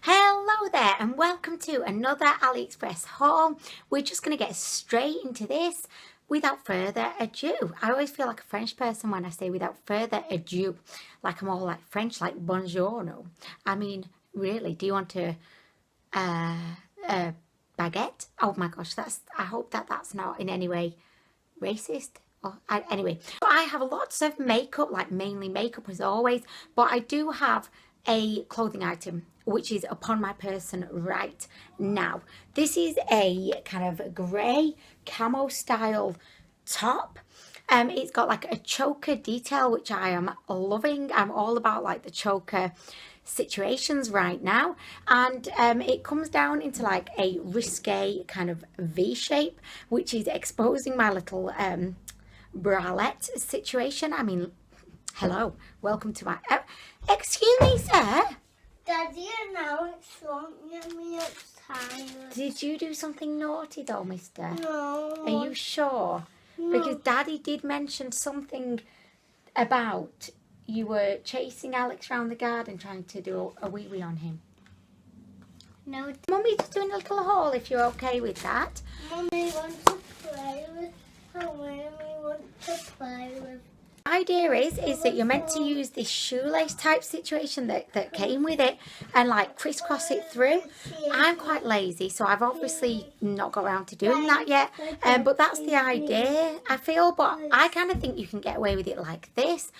Hello there and welcome to another AliExpress haul. We're just going to get straight into this without further ado. I always feel like a French person when I say without further ado, like I'm all like French, like buongiorno. I mean, really, do you want a baguette? Oh my gosh, I hope that's not in any way racist. Anyway, I have lots of makeup, like mainly makeup as always, but I do have a clothing item which is upon my person right now. This is a kind of grey camo style top. It's got like a choker detail, which I am loving. I'm all about like the choker situations right now, and it comes down into like a risque kind of V shape, which is exposing my little bralette situation. I mean, hello, welcome to my excuse me, sir. Daddy, now it's won't get me uptight. Did you do something naughty though, mister? No. Are you sure? No. Because Daddy did mention something about you were chasing Alex around the garden trying to do a wee-wee on him. No. Mummy's just doing a little haul if you're okay with that. Mummy wants to play with her. Mummy wants to play with. The idea is that you're meant to use this shoelace type situation that came with it and like crisscross it through. I'm quite lazy, so I've obviously not got around to doing that yet, but that's the idea, I feel. But I kind of think you can get away with it like this.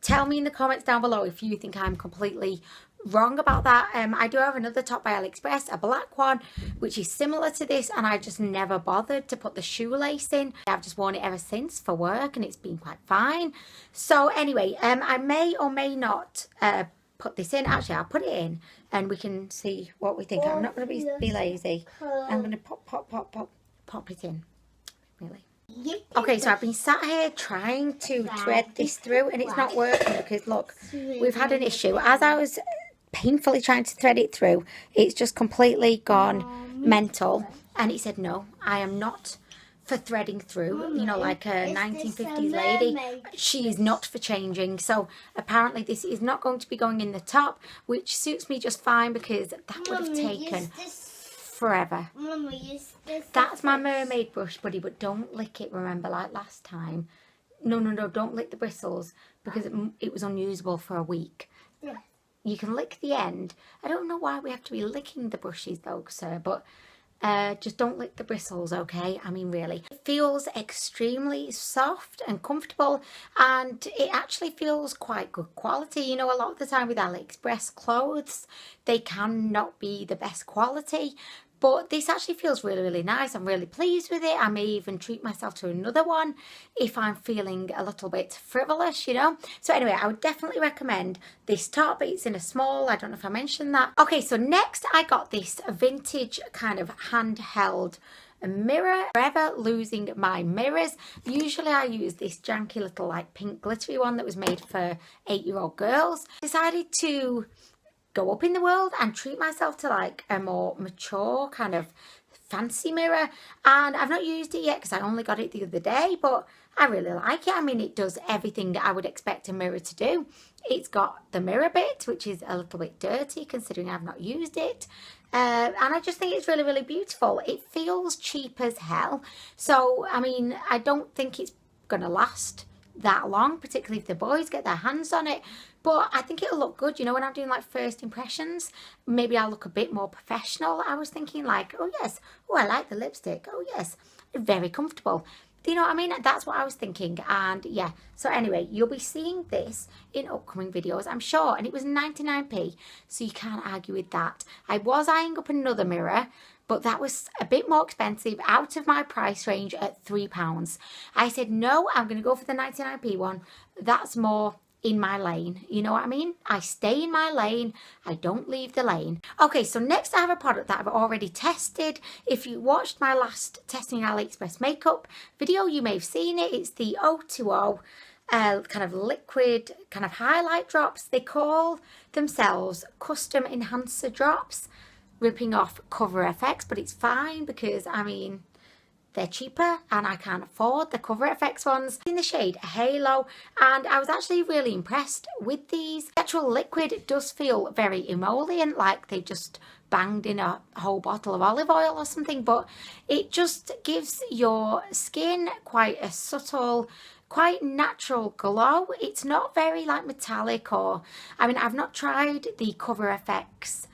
Tell me in the comments down below if you think I'm completely wrong about that. I do have another top by AliExpress, a black one, which is similar to this, and I just never bothered to put the shoelace in. I've just worn it ever since for work and it's been quite fine. So anyway, I may or may not put this in. Actually, I'll put it in and we can see what we think. I'm not going to be lazy. I'm going to pop it in, really. Okay, so I've been sat here trying to thread this through and it's not working because look, we've had an issue. As I was painfully trying to thread it through, it's just completely gone mental, and it said no, I am not for threading through, you know, like a 1950s lady. She is not for changing. So apparently this is not going to be going in the top, which suits me just fine because that would have taken forever. That's my mermaid brush, buddy, but don't lick it, remember, like last time. No, don't lick the bristles because it was unusable for a week. Yeah. You can lick the end. I don't know why we have to be licking the brushes though, sir, but just don't lick the bristles, okay? I mean, really. It feels extremely soft and comfortable, and it actually feels quite good quality. You know, a lot of the time with AliExpress clothes, they can not be the best quality, but this actually feels really, really nice. I'm really pleased with it. I may even treat myself to another one if I'm feeling a little bit frivolous, you know. So anyway, I would definitely recommend this top. It's in a small. I don't know if I mentioned that. Okay, so next I got this vintage kind of handheld mirror. Forever losing my mirrors. Usually I use this janky little like pink glittery one that was made for 8-year-old girls. Decided to go up in the world and treat myself to like a more mature kind of fancy mirror, and I've not used it yet because I only got it the other day, but I really like it. I mean, it does everything that I would expect a mirror to do. It's got the mirror bit, which is a little bit dirty considering I've not used it, and I just think it's really, really beautiful. It feels cheap as hell, so I mean, I don't think it's gonna last that long, particularly if the boys get their hands on it, but I think it'll look good. You know, when I'm doing like first impressions, maybe I'll look a bit more professional. I was thinking like, oh yes, oh I like the lipstick, oh yes, very comfortable. Do you know what I mean? That's what I was thinking. And yeah, so anyway, you'll be seeing this in upcoming videos, I'm sure, and it was 99p, so you can't argue with that. I was eyeing up another mirror, but that was a bit more expensive, out of my price range at £3. I said, no, I'm going to go for the 99p one. That's more in my lane. You know what I mean? I stay in my lane. I don't leave the lane. Okay, so next I have a product that I've already tested. If you watched my last testing AliExpress makeup video, you may have seen it. It's the O2O kind of liquid kind of highlight drops. They call themselves custom enhancer drops, ripping off Cover FX, but it's fine because I mean, they're cheaper and I can't afford the Cover FX ones. In the shade Halo, and I was actually really impressed with these. The actual liquid does feel very emollient, like they just banged in a whole bottle of olive oil or something, but it just gives your skin quite a subtle, quite natural glow. It's not very like metallic, or I mean, I've not tried the Cover FX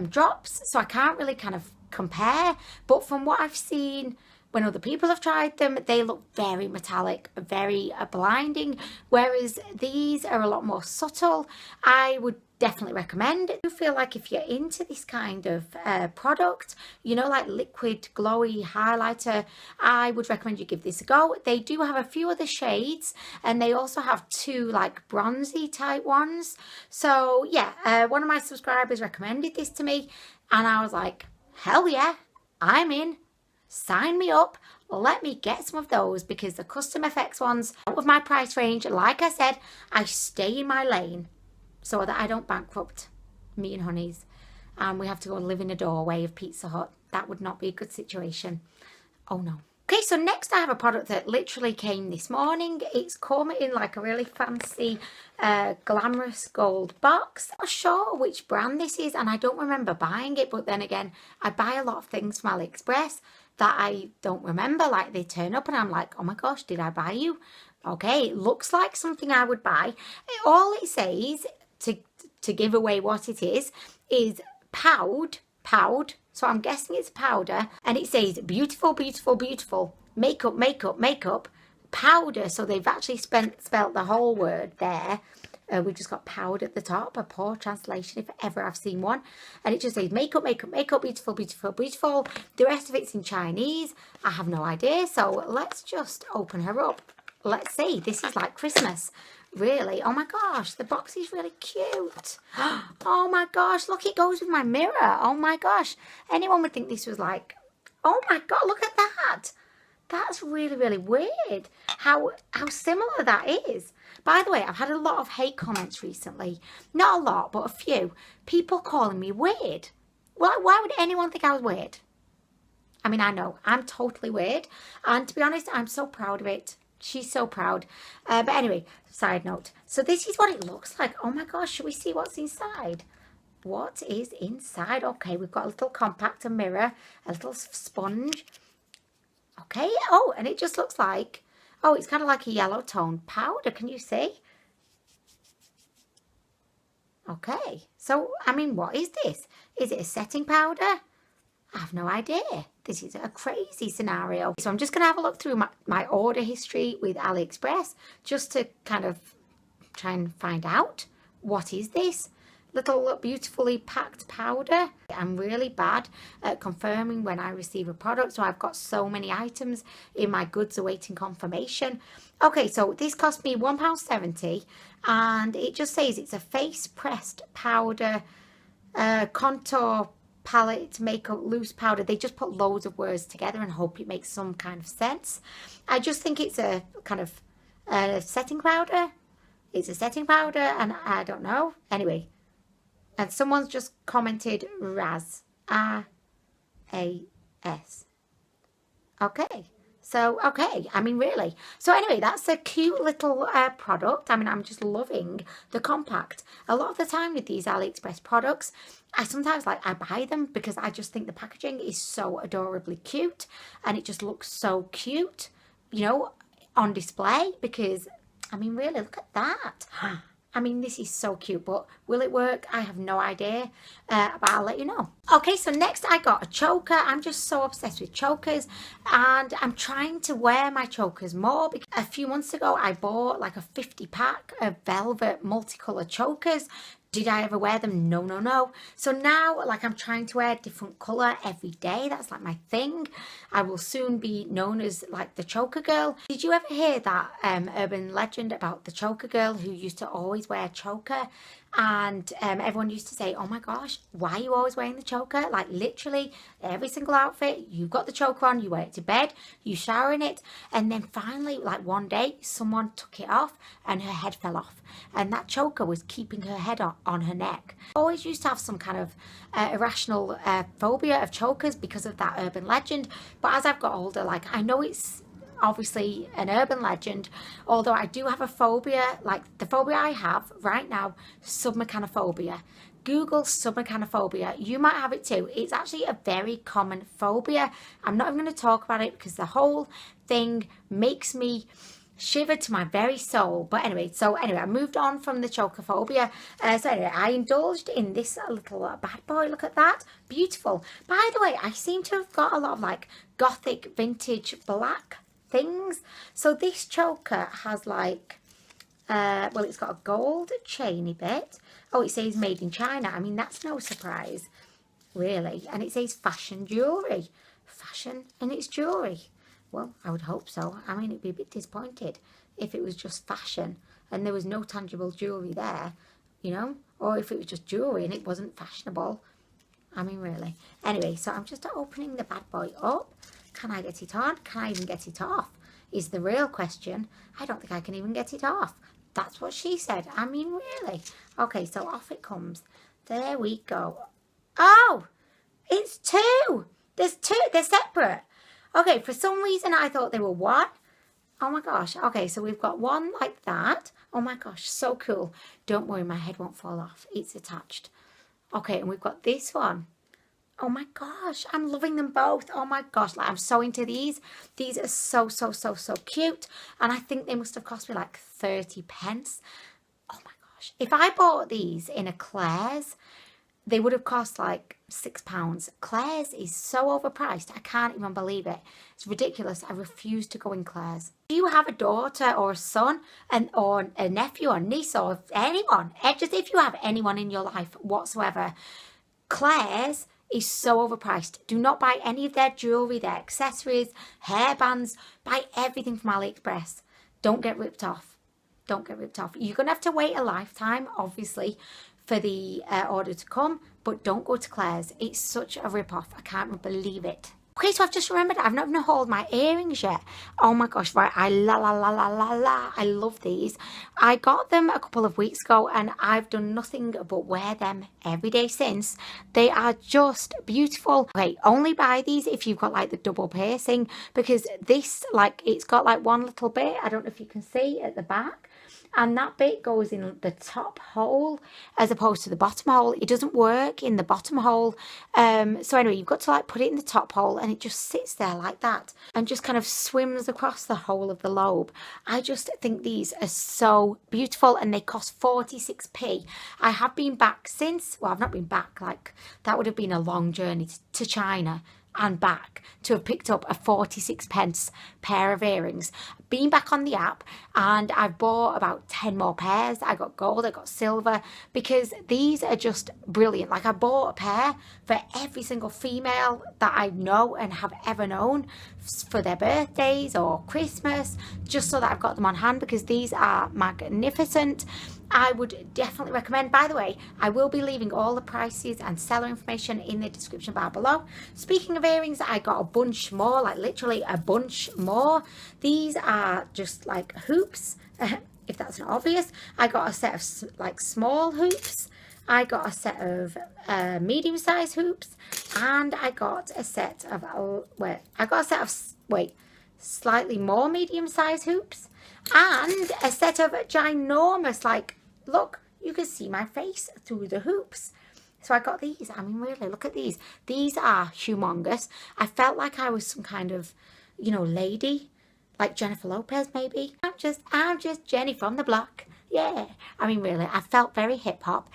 drops, so I can't really kind of compare, but from what I've seen when other people have tried them, they look very metallic, very blinding, whereas these are a lot more subtle. I would definitely recommend. I do feel like if you're into this kind of product, you know, like liquid glowy highlighter, I would recommend you give this a go. They do have a few other shades, and they also have 2 like bronzy type ones. So yeah, one of my subscribers recommended this to me, and I was like, hell yeah, I'm in. Sign me up. Let me get some of those, because the custom FX ones out of my price range, like I said, I stay in my lane so that I don't bankrupt me and Honeys and we have to go and live in a doorway of Pizza Hut. That would not be a good situation. Oh no. Okay, so next I have a product that literally came this morning. It's come in like a really fancy glamorous gold box. I'm not sure which brand this is, and I don't remember buying it, but then again, I buy a lot of things from AliExpress that I don't remember. Like, they turn up and I'm like, oh my gosh, did I buy you? Okay, it looks like something I would buy. All it says, to give away what it is powd, so I'm guessing it's powder, and it says beautiful, beautiful, beautiful, makeup, makeup, makeup, powder. So they've actually spelt the whole word there. We've just got powder at the top, a poor translation if ever I've seen one. And it just says makeup, makeup, makeup, beautiful, beautiful, beautiful. The rest of it's in Chinese. I have no idea. So let's just open her up. Let's see. This is like Christmas, really. Oh my gosh, the box is really cute. Oh my gosh, look, it goes with my mirror. Oh my gosh. Anyone would think this was like, oh my God, look at that. That's really, really weird how similar that is. By the way, I've had a lot of hate comments recently. Not a lot, but a few. People calling me weird. Why would anyone think I was weird? I mean, I know, I'm totally weird. And to be honest, I'm so proud of it. She's so proud. But anyway, side note. So this is what it looks like. Oh my gosh, should we see what's inside? What is inside? Okay, we've got a little compactor mirror, a little sponge. Okay, oh, and it just looks like, oh, it's kind of like a yellow tone powder. Can you see? Okay, so, I mean, what is this? Is it a setting powder? I have no idea. This is a crazy scenario. So I'm just going to have a look through my order history with AliExpress just to kind of try and find out, what is this? Little beautifully packed powder. I'm really bad at confirming when I receive a product, so I've got so many items in my goods awaiting confirmation. Okay, so this cost me £1.70, and it just says it's a face pressed powder, contour palette makeup loose powder. They just put loads of words together and hope it makes some kind of sense. I just think it's a kind of setting powder. It's a setting powder, and I don't know. Anyway. And someone's just commented Raz. R-A-S. Okay. So, okay. I mean, really. So, anyway, that's a cute little product. I mean, I'm just loving the compact. A lot of the time with these AliExpress products, I sometimes, like, I buy them because I just think the packaging is so adorably cute. And it just looks so cute, you know, on display. Because, I mean, really, look at that. I mean, this is so cute, but will it work? I have no idea, but I'll let you know. Okay, so next I got a choker. I'm just so obsessed with chokers, and I'm trying to wear my chokers more. Because a few months ago, I bought like a 50 pack of velvet multicolour chokers. Did I ever wear them? No, no, no. So now, like, I'm trying to wear a different colour every day. That's like my thing. I will soon be known as like the choker girl. Did you ever hear that urban legend about the choker girl who used to always wear a choker? And everyone used to say, oh my gosh, why are you always wearing the choker? Like literally every single outfit, you've got the choker on, you wear it to bed, you shower in it. And then finally, like one day, someone took it off and her head fell off. And that choker was keeping her head on her neck. I always used to have some kind of irrational phobia of chokers because of that urban legend. But as I've got older, like I know it's obviously an urban legend, although I do have a phobia. Like the phobia I have right now, submechanophobia. Google submechanophobia, you might have it too. It's actually a very common phobia. I'm not even going to talk about it because the whole thing makes me shiver to my very soul. But anyway, I moved on from the choker phobia. So anyway, I indulged in this little bad boy. Look at that, beautiful. By the way, I seem to have got a lot of like gothic vintage black things. So this choker has like well, it's got a gold chainy bit. Oh, it says made in China. I mean, that's no surprise really. And it says fashion jewelry. Fashion and it's jewelry. Well, I would hope so. I mean, it'd be a bit disappointed if it was just fashion and there was no tangible jewelry there, you know, or if it was just jewelry and it wasn't fashionable. I mean, really. Anyway, so I'm just opening the bad boy up. Can I get it on? Can I even get it off? Is the real question. I don't think I can even get it off. That's what she said. I mean, really. Okay, so off it comes. There we go. Oh, it's two. There's two. They're separate. Okay, for some reason I thought they were one. Oh my gosh. Okay, so we've got one like that. Oh my gosh, so cool. Don't worry, my head won't fall off. It's attached. Okay, and we've got this one. Oh my gosh, I'm loving them both. Oh my gosh, like I'm so into these. These are so cute. And I think they must have cost me like 30 pence. Oh my gosh. If I bought these in a Claire's, they would have cost like £6. Claire's is so overpriced. I can't even believe it. It's ridiculous. I refuse to go in Claire's. Do you have a daughter or a son or a nephew or niece or anyone? Just if you have anyone in your life whatsoever, Claire's is so overpriced. Do not buy any of their jewellery, their accessories, hairbands. Buy everything from AliExpress. Don't get ripped off. Don't get ripped off. You're going to have to wait a lifetime, obviously, for the order to come, but don't go to Claire's. It's such a rip-off. I can't believe it. Okay, so I've just remembered I've not even hauled my earrings yet. Oh my gosh, right, I love these. I got them a couple of weeks ago and I've done nothing but wear them every day since. They are just beautiful. Okay, only buy these if you've got like the double piercing, because this, like, it's got like one little bit, I don't know if you can see at the back, and that bit goes in the top hole as opposed to the bottom hole. It doesn't work in the bottom hole. So anyway, you've got to like put it in the top hole and it just sits there like that and just kind of swims across the whole of the lobe. I just think these are so beautiful and they cost 46p. I have been back since, well, I've not been back, like that would have been a long journey to China and back to have picked up a 46 pence pair of earrings. Been back on the app and I've bought about 10 more pairs. I got gold, I got silver, because these are just brilliant. Like I bought a pair for every single female that I know and have ever known for their birthdays or Christmas, just so that I've got them on hand, because these are magnificent. I would definitely recommend. By the way, I will be leaving all the prices and seller information in the description bar below. Speaking of earrings, I got a bunch more, like literally a bunch more. These are just like hoops, if that's not obvious. I got a set of like small hoops. I got a set of medium-sized hoops, and I got a set of slightly more medium-sized hoops, and a set of ginormous, like, look, you can see my face through the hoops. So I got these. I mean, really, look at these. These are humongous. I felt like I was some kind of, you know, lady, like Jennifer Lopez maybe. I'm just Jenny from the block. Yeah. I mean, really, I felt very hip hop.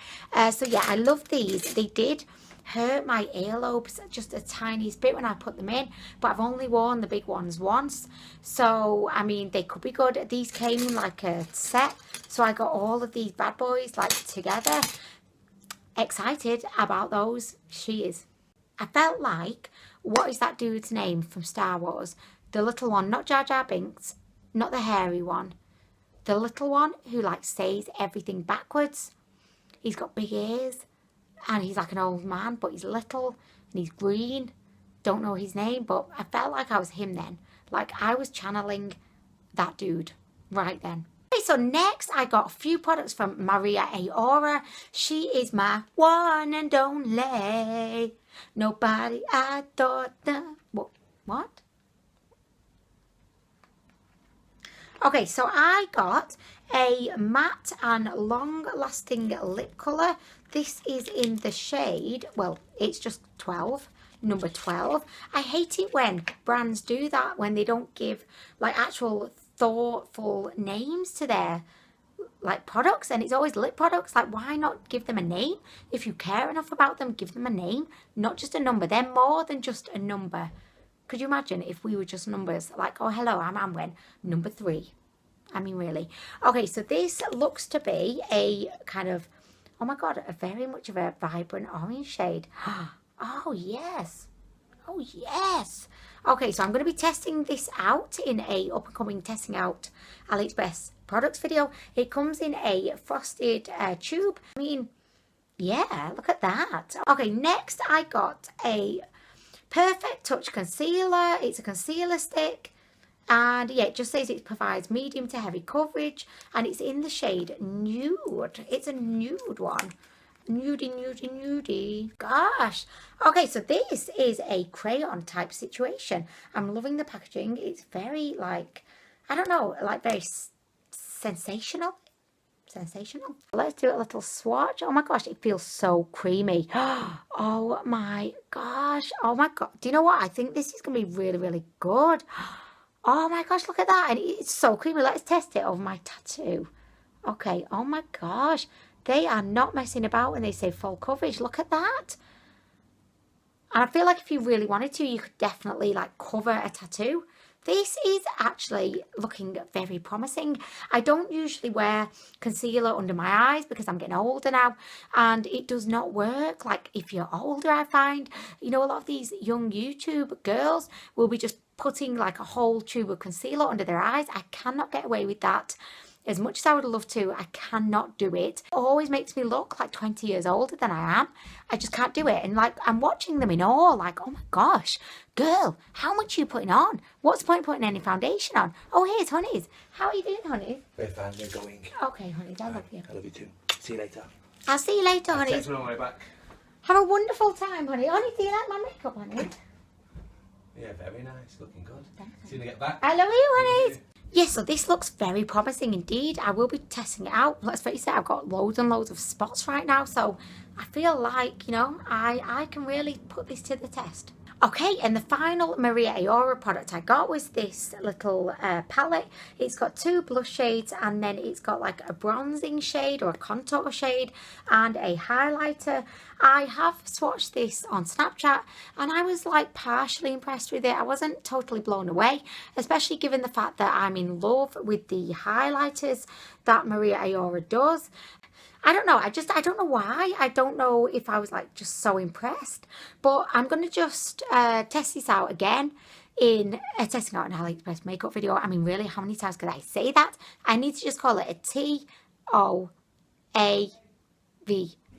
So yeah, I love these. They did hurt my earlobes just a tiniest bit when I put them in, but I've only worn the big ones once, so I mean they could be good. These came in like a set, so I got all of these bad boys like together. Excited about those. She is. I felt like, what is that dude's name from Star Wars? The little one, not Jar Jar Binks, not the hairy one, the little one who like says everything backwards. He's got big ears and he's like an old man, but he's little and he's green. Don't know his name, but I felt like I was him then. Like I was channeling that dude right then. Okay, so next I got a few products from Maria Ayora. She is my one and only. Nobody I thought that... What? Okay, so I got a matte and long-lasting lip colour. This is in the shade, well, it's just 12, number 12. I hate it when brands do that, when they don't give like actual thoughtful names to their like products, and it's always lip products. Like, why not give them a name? If you care enough about them, give them a name, not just a number. They're more than just a number. Could you imagine if we were just numbers? Like, oh, hello, I'm Anwen, number 3. I mean, really. Okay, so this looks to be a kind of, oh my God, a very much of a vibrant orange shade. Oh, yes. Oh, yes. Okay, so I'm going to be testing this out in a up-and-coming testing out AliExpress products video. It comes in a frosted tube. I mean, yeah, look at that. Okay, next I got a Perfect Touch concealer. It's a concealer stick. And yeah, it just says it provides medium to heavy coverage. And it's in the shade Nude. It's a nude one. Nudie, nudie, nudie. Gosh. Okay, so this is a crayon type situation. I'm loving the packaging. It's very like, I don't know, like very sensational. Sensational. Let's do a little swatch. Oh my gosh, it feels so creamy. Oh my gosh. Oh my God. Do you know what? I think this is going to be really, really good. Oh my gosh, look at that. And it's so creamy. Let's test it over my tattoo. Okay. Oh my gosh. They are not messing about when they say full coverage. Look at that. And I feel like if you really wanted to, you could definitely like cover a tattoo. This is actually looking very promising. I don't usually wear concealer under my eyes because I'm getting older now, and it does not work. Like if you're older, I find, you know, a lot of these young YouTube girls will be just putting like a whole tube of concealer under their eyes. I cannot get away with that. As much as I would love to, I cannot do it. It always makes me look like 20 years older than I am. I just can't do it. And like, I'm watching them in awe, like, oh my gosh, girl, how much are you putting on? What's the point of putting any foundation on? Oh, here's Honeys. How are you doing, Honeys? We're fine, we're going. Okay, Honeys, I love you. I love you too. See you later. I'll see you later, Honeys. Text me on my way back. Have a wonderful time, Honey. Honey, do you like my makeup, Honey? Yeah, very nice. Looking good. Thanks. See you when I get back. I love you, Honeys. Yes, so this looks very promising indeed. I will be testing it out. Let's face it, I've got loads and loads of spots right now. So I feel like, you know, I can really put this to the test. Okay, and the final Maria Ayora product I got was this little palette. It's got 2 blush shades, and then it's got like a bronzing shade or a contour shade and a highlighter. I have swatched this on Snapchat and I was like partially impressed with it. I wasn't totally blown away, especially given the fact that I'm in love with the highlighters that Maria Ayora does. I don't know. I don't know why. I don't know if I was like just so impressed. But I'm going to just test this out again in testing out an AliExpress makeup video. I mean, really, how many times could I say that? I need to just call it a T-O-A-V.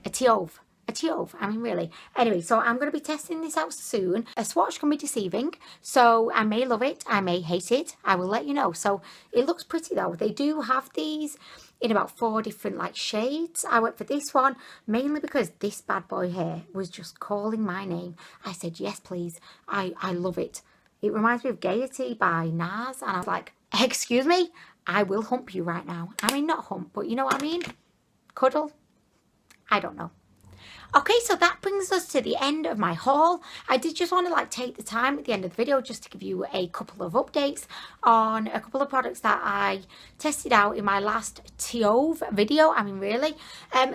A T-O-V. A T-O-V. I mean, really. Anyway, so I'm going to be testing this out soon. A swatch can be deceiving. So I may love it. I may hate it. I will let you know. So it looks pretty though. They do have these in about 4 different like shades. I went for this one mainly because this bad boy here was just calling my name. I said, yes, please. I love it. It reminds me of Gaiety by Nas. And I was like, excuse me, I will hump you right now. I mean, not hump, but you know what I mean? Cuddle? I don't know. Okay, so that brings us to the end of my haul. I did just want to like take the time at the end of the video just to give you a couple of updates on a couple of products that I tested out in my last T-O-V video. I mean, really.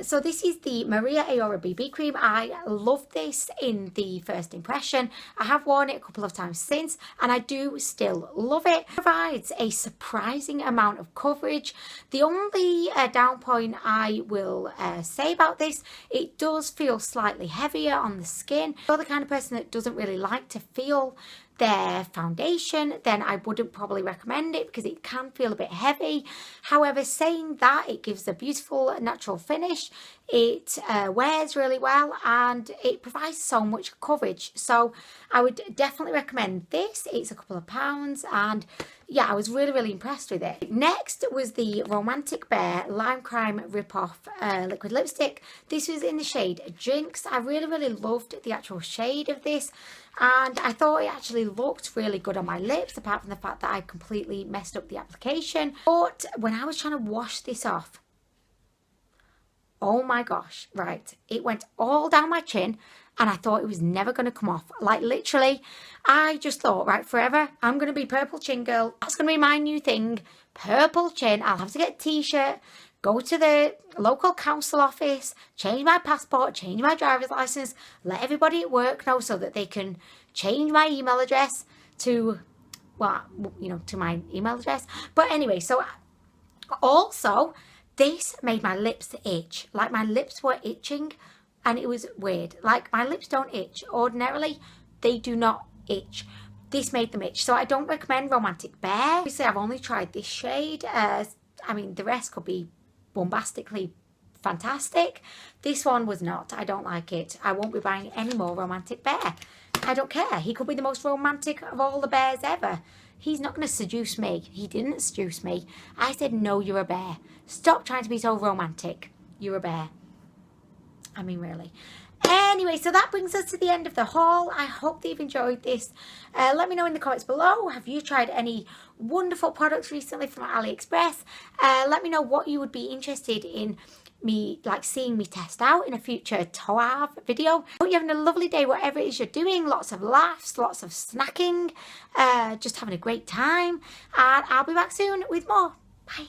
So this is the Maria Ayora BB cream. I love this in the first impression. I have worn it a couple of times since and I do still love it. It provides a surprising amount of coverage. The only down point I will say about this, it does feel slightly heavier on the skin. If you're the kind of person that doesn't really like to feel their foundation, then I wouldn't probably recommend it because it can feel a bit heavy. However, saying that, it gives a beautiful natural finish. It wears really well and it provides so much coverage. So I would definitely recommend this. It's a couple of pounds and yeah, I was really impressed with it. Next was the Romantic Bear Lime Crime Rip-Off liquid lipstick. This was in the shade Jinx. I really loved the actual shade of this. And I thought it actually looked really good on my lips, apart from the fact that I completely messed up the application. But when I was trying to wash this off, oh my gosh, right, it went all down my chin and I thought it was never going to come off. Like literally, I just thought, right, forever, I'm going to be purple chin girl. That's going to be my new thing, purple chin. I'll have to get a t-shirt, go to the local council office, change my passport, change my driver's license, let everybody at work know so that they can change my email address to, well, you know, to my email address. But anyway, so also this made my lips itch. Like my lips were itching and it was weird. Like my lips don't itch. Ordinarily, they do not itch. This made them itch. So I don't recommend Romantic Bear. Obviously, I've only tried this shade. I mean, the rest could be bombastically fantastic. This one was not. I don't like it. I won't be buying any more Romantic Bear. I don't care. He could be the most romantic of all the bears ever. He's not going to seduce me. He didn't seduce me. I said, no, you're a bear. Stop trying to be so romantic. You're a bear. I mean, really. Anyway, so that brings us to the end of the haul. I hope that you've enjoyed this. Let me know in the comments below. Have you tried any wonderful products recently from AliExpress? Let me know what you would be interested in me, like seeing me test out in a future TOAV video. Hope you're having a lovely day, whatever it is you're doing. Lots of laughs, lots of snacking, just having a great time. And I'll be back soon with more. Bye.